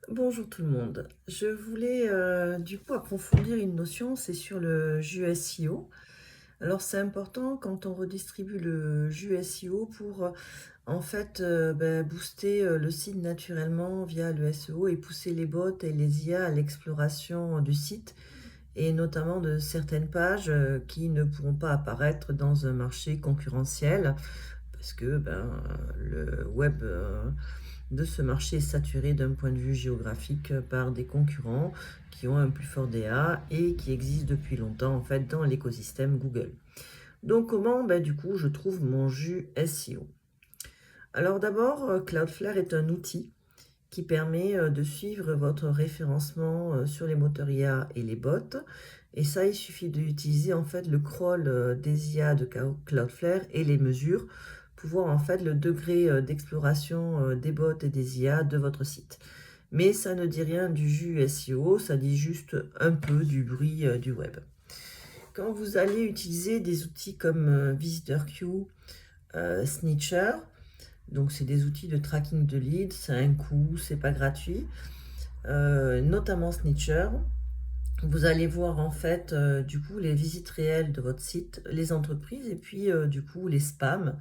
Bonjour tout le monde. Je voulais du coup approfondir une notion, c'est sur le jus SEO. Alors c'est important quand on redistribue le jus SEO pour booster le site naturellement via le SEO et pousser les bots et les IA à l'exploration du site et notamment de certaines pages qui ne pourront pas apparaître dans un marché concurrentiel parce que le web de ce marché est saturé d'un point de vue géographique par des concurrents qui ont un plus fort DA et qui existent depuis longtemps en fait dans l'écosystème Google. Donc comment du coup je trouve mon jus SEO? Alors d'abord, Cloudflare est un outil qui permet de suivre votre référencement sur les moteurs IA et les bots. Et ça, il suffit d'utiliser en fait le crawl des IA de Cloudflare et les mesures pour voir en fait le degré d'exploration des bots et des IA de votre site. Mais ça ne dit rien du jus SEO, ça dit juste un peu du bruit du web. Quand vous allez utiliser des outils comme VisitorQ, Snitcher, donc c'est des outils de tracking de leads, c'est un coût, c'est pas gratuit, notamment Snitcher. Vous allez voir en fait du coup les visites réelles de votre site, les entreprises et puis du coup les spams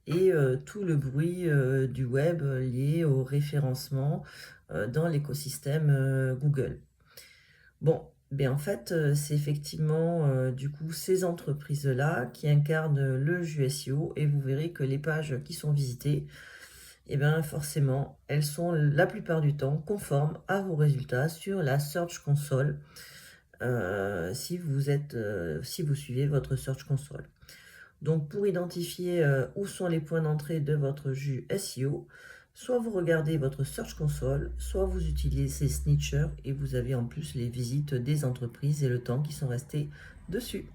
et tout le bruit du web lié au référencement dans l'écosystème Google. Bon, en fait, c'est effectivement du coup ces entreprises-là qui incarnent le jus SEO et vous verrez que les pages qui sont visitées, et bien forcément, elles sont la plupart du temps conformes à vos résultats sur la Search Console, si vous suivez votre Search Console. Donc pour identifier où sont les points d'entrée de votre jus SEO, soit vous regardez votre Search Console, soit vous utilisez Snitcher et vous avez en plus les visites des entreprises et le temps qui sont restés dessus.